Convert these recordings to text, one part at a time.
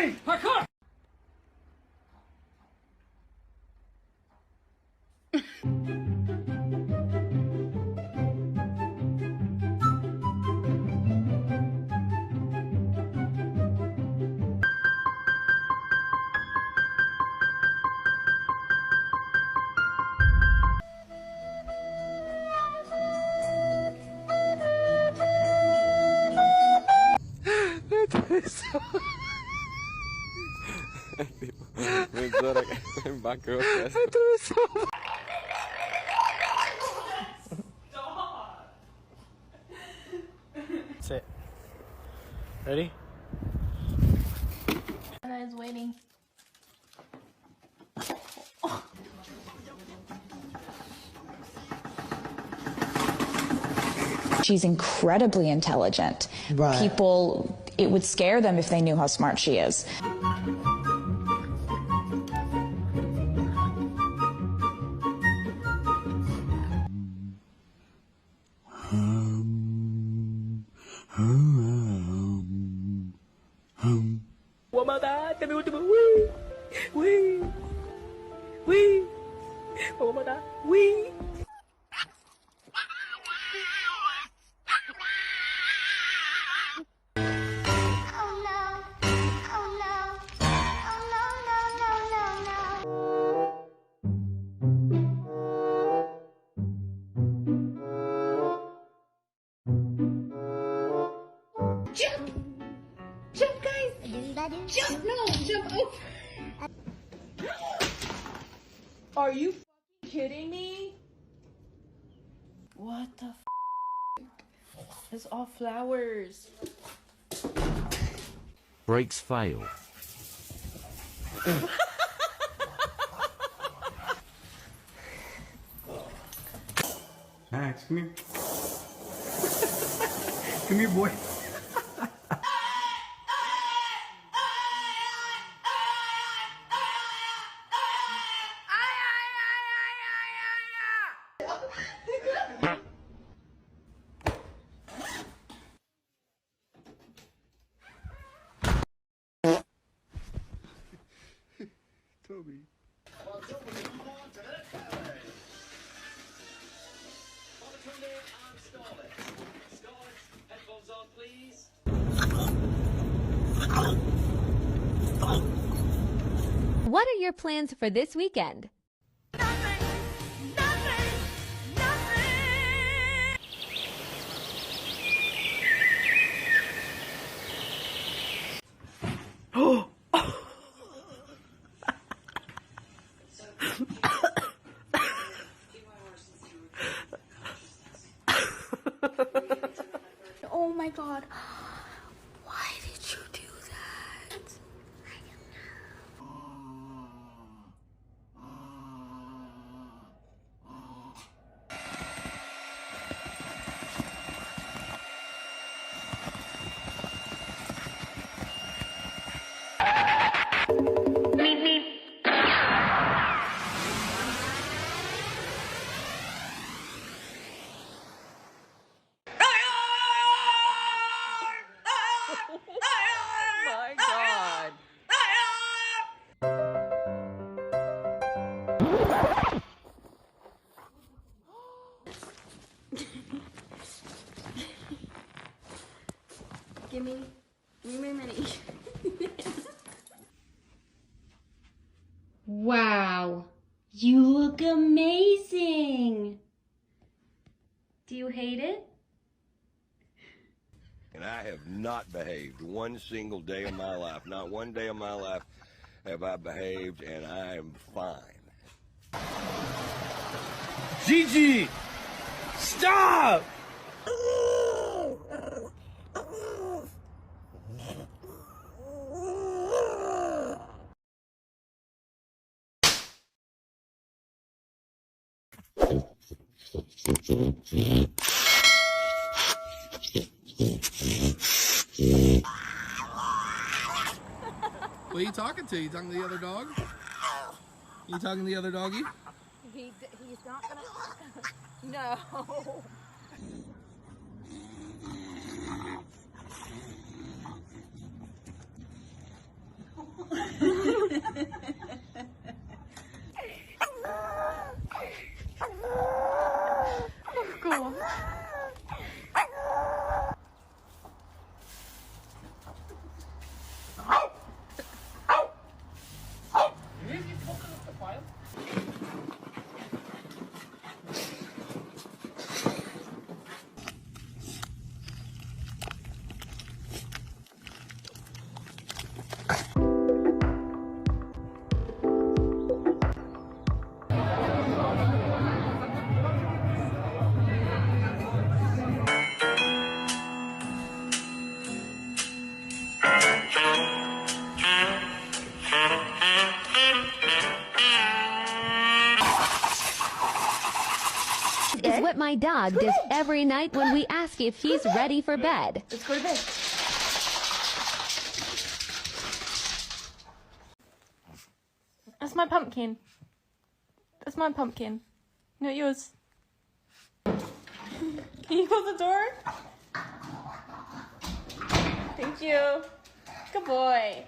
Ready? Parkour! Sit. Ready? Anna is waiting. She's incredibly intelligent. Right. People, it would scare them if they knew how smart she is. Jump! Jump, guys! Jump! No! Jump over! Are you fucking kidding me? What the f? It's all flowers. Brakes fail. Max, come here. Come here, boy. Toby. Headphones on, please. What are your plans for this weekend? Oh my god. Why did you do that? I don't know. My God. Give me my money. Wow, you look amazing. Do you hate it? And I have not behaved one single day of my life. Not one day of my life have I behaved, and I am fine. Gigi! Stop! What are you talking to? You talking to the other dog? You talking to the other doggy? He's not gonna. No. Cool. Is what my dog does every night when we ask if he's ready for bed. Let's go to bed. That's my pumpkin. That's my pumpkin. Not yours. Can you close the door? Thank you. Good boy.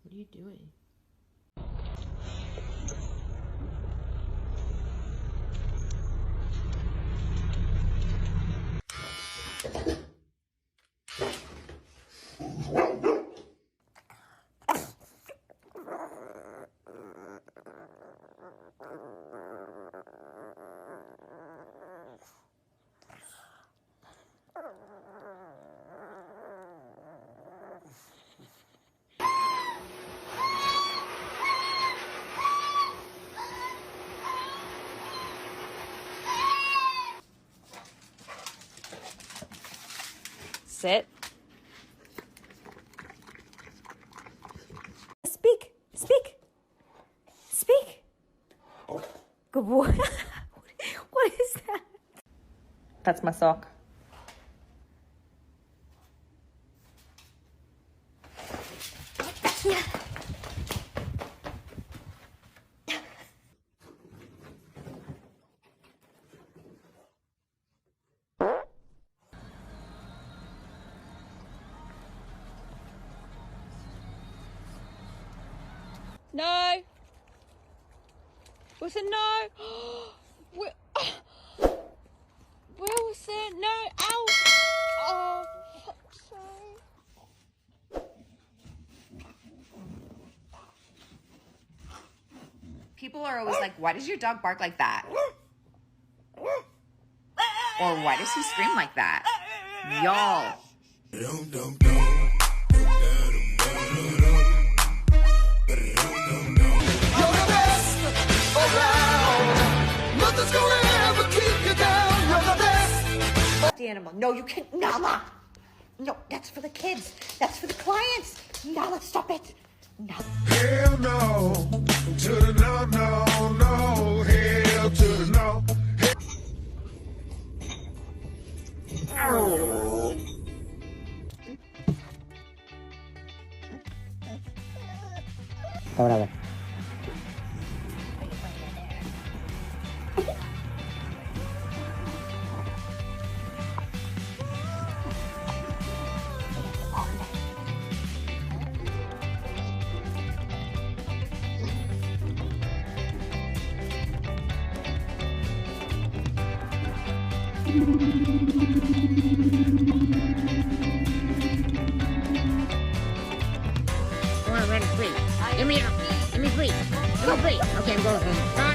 What are you doing? Sit. Speak. Speak. Speak. Good boy. What is that? That's my sock. No. Wilson, no. Wilson, no. Ow. Oh, fuck's sake. People are always like, why does your dog bark like that? Or why does he scream like that? Y'all. The animal. No, you can't. Nala! No, that's for the kids. That's for the clients. Nala, stop it. Nala. Hell no. To the no, no, no. Hell to the no. A ver. Come on, run, please. Give me up. Give me, please. Give me, please. Okay, I'm going home. Bye.